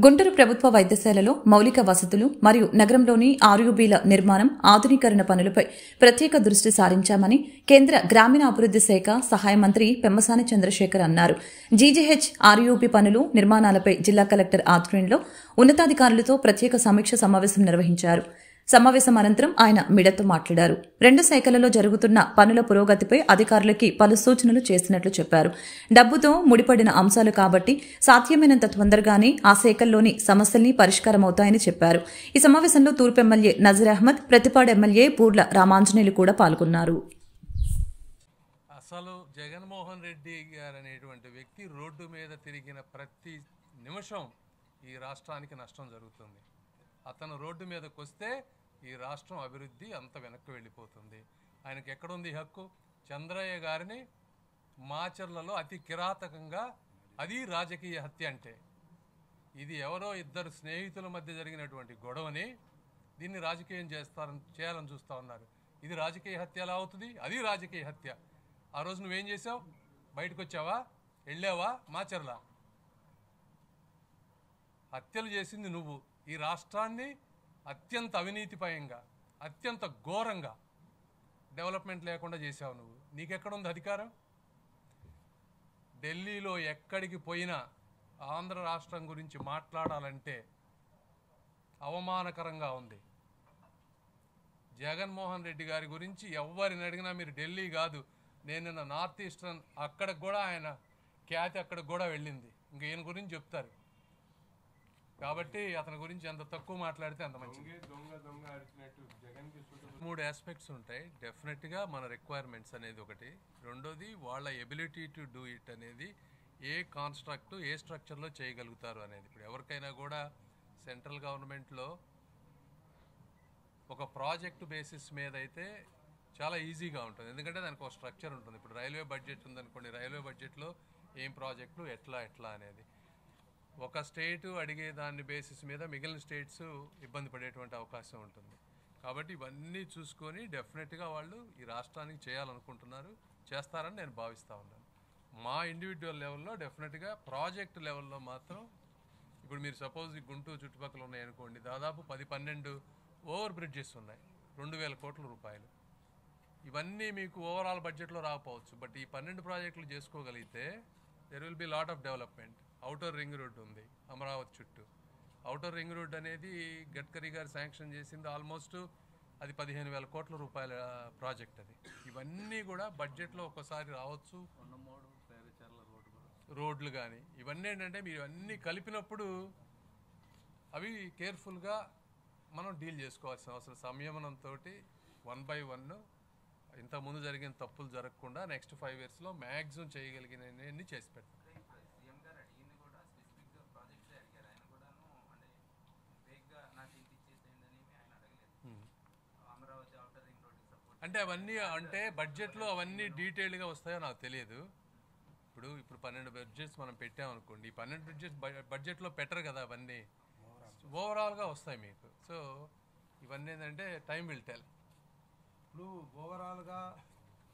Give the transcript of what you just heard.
గుంటూరు ప్రభుత్వ వైద్యశాలలో మౌలిక వసతులు మరియు నగరంలోని ఆర్యూబీల నిర్మాణం ఆధునీకరణ పనులపై ప్రత్యేక దృష్టి సారించామని కేంద్ర గ్రామీణాభివృద్ది శాఖ సహాయ మంత్రి పెమ్మసాని చంద్రశేఖర్ అన్నారు. జీజీహెచ్ ఆర్యూబీ పనులు నిర్మాణాలపై జిల్లా కలెక్టర్ ఆధ్వర్యంలో ఉన్నతాధికారులతో ప్రత్యేక సమీక్ష సమావేశం నిర్వహించారు. సమావేశం అనంతరం ఆయన మీడియాతో మాట్లాడారు. 2 శాఖలలో జరుగుతున్న పనుల పురోగతిపై అధికారులకి పలు సూచనలు చేసినట్లు చెప్పారు. డబ్బుతో ముడిపడిన అంశాలు కాబట్టి సాధ్యమైనంత తొందరగానే ఆ శాఖల్లోని సమస్యల్ని పరిష్కారమవుతాయని చెప్పారు. ఈ సమావేశంలో తూర్పు ఎమ్మెల్యే నజీర్ అహ్మద్, ప్రతిపాడు ఎమ్మెల్యే పూర్ల రామాంజనేయులు కూడా పాల్గొన్నారు. అసలు జగన్మోహన్ రెడ్డి గారు అనేటువంటి వ్యక్తి రోడ్డు మీద తిరిగిన ప్రతి నిమిషం ఈ రాష్ట్రానికి నష్టం జరుగుతుంది. అతను రోడ్డు మీదకి వస్తే ఈ రాష్ట్రం అభివృద్ధి అంత వెనక్కి వెళ్ళిపోతుంది. ఆయనకి ఎక్కడుంది హక్కు? చంద్రయ్య గారిని మాచర్లలో అతి కిరాతకంగా, అది రాజకీయ హత్య అంటే, ఇది ఎవరో ఇద్దరు స్నేహితుల మధ్య జరిగినటువంటి గొడవని దీన్ని రాజకీయం చేయాలని చూస్తూ ఉన్నారు. ఇది రాజకీయ హత్య ఎలా అవుతుంది? అది రాజకీయ హత్య. ఆ రోజు నువ్వేం చేసావు? బయటకు వచ్చావా? వెళ్ళావా? మాచర్ల హత్యలు చేసింది నువ్వు. ఈ రాష్ట్రాన్ని అత్యంత అవినీతిపయంగా, అత్యంత ఘోరంగా డెవలప్మెంట్ లేకుండా చేశావు నువ్వు. నీకెక్కడుంది అధికారం? ఢిల్లీలో ఎక్కడికి పోయినా ఆంధ్ర రాష్ట్రం గురించి మాట్లాడాలంటే అవమానకరంగా ఉంది. జగన్మోహన్ రెడ్డి గారి గురించి ఎవరిని అడిగినా మీరు ఢిల్లీ కాదు, నేను నిన్న నార్త్ ఈస్టర్న్ అక్కడికి కూడా ఆయన ఖ్యాతి అక్కడికి కూడా వెళ్ళింది. ఇంక ఈయన గురించి చెప్తారు కాబట్టి అతని గురించి ఎంత తక్కువ మాట్లాడితే అంత మంచిది. 3 ఆస్పెక్ట్స్ ఉంటాయి. డెఫినెట్గా మన రిక్వైర్మెంట్స్ అనేది ఒకటి, రెండోది వాళ్ళ ఎబిలిటీ టు డూ ఇట్ అనేది, ఏ కాన్స్ట్రక్ట్ ఏ స్ట్రక్చర్లో చేయగలుగుతారు అనేది. ఇప్పుడు ఎవరికైనా కూడా సెంట్రల్ గవర్నమెంట్లో ఒక ప్రాజెక్టు బేసిస్ మీద అయితే చాలా ఈజీగా ఉంటుంది, ఎందుకంటే దానికి ఒక స్ట్రక్చర్ ఉంటుంది. ఇప్పుడు రైల్వే బడ్జెట్ ఉందనుకోండి, రైల్వే బడ్జెట్లో ఏం ప్రాజెక్టులు ఎట్లా అనేది ఒక స్టేటు అడిగే దాని బేసిస్ మీద మిగిలిన స్టేట్స్ ఇబ్బంది పడేటువంటి అవకాశం ఉంటుంది. కాబట్టి ఇవన్నీ చూసుకొని డెఫినెట్గా వాళ్ళు ఈ రాష్ట్రానికి చేయాలనుకుంటున్నారు, చేస్తారని నేను భావిస్తూ ఉన్నాను. మా ఇండివిజువల్ లెవెల్లో డెఫినెట్గా ప్రాజెక్ట్ లెవెల్లో మాత్రం ఇప్పుడు మీరు సపోజ్ ఈ గుంటూరు చుట్టుపక్కల ఉన్నాయనుకోండి, దాదాపు 10-12 ఓవర్ బ్రిడ్జెస్ ఉన్నాయి, 2000 కోట్ల రూపాయలు. ఇవన్నీ మీకు ఓవరాల్ బడ్జెట్లో రాకపోవచ్చు, బట్ ఈ 12 ప్రాజెక్టులు చేసుకోగలిగితే there will be lot of development. Outer ring road ఉంది అమరావతి చుట్టూ. ఔటర్ రింగ్ రోడ్ అనేది గడ్కరీ గారు శాంక్షన్ చేసింది, ఆల్మోస్ట్ అది 15,000 కోట్ల రూపాయల ప్రాజెక్ట్ అది. ఇవన్నీ కూడా బడ్జెట్లో ఒక్కసారి రావచ్చు. రోడ్లు కానీ ఇవన్నీ ఏంటంటే మీరు అన్నీ కలిపినప్పుడు అవి కేర్ఫుల్గా మనం డీల్ చేసుకోవాల్సిన అవసరం. సంయమనంతో 1 by 1 ఇంతకుముందు జరిగిన తప్పులు జరగకుండా నెక్స్ట్ 5 yearsలో మ్యాక్సిమం చేయగలిగినవన్నీ చేసి పెడతాం. అంటే అవన్నీ అంటే బడ్జెట్లో అవన్నీ డీటెయిల్డ్గా వస్తాయో నాకు తెలియదు. ఇప్పుడు 12 బడ్జెట్స్ మనం పెట్టామనుకోండి, ఈ 12 బడ్జెట్స్ బడ్జెట్లో పెట్టరు కదా, అవన్నీ ఓవరాల్గా వస్తాయి మీకు. సో ఇవన్నీ ఏంటంటే టైం విల్ టెల్. ఇప్పుడు ఓవరాల్గా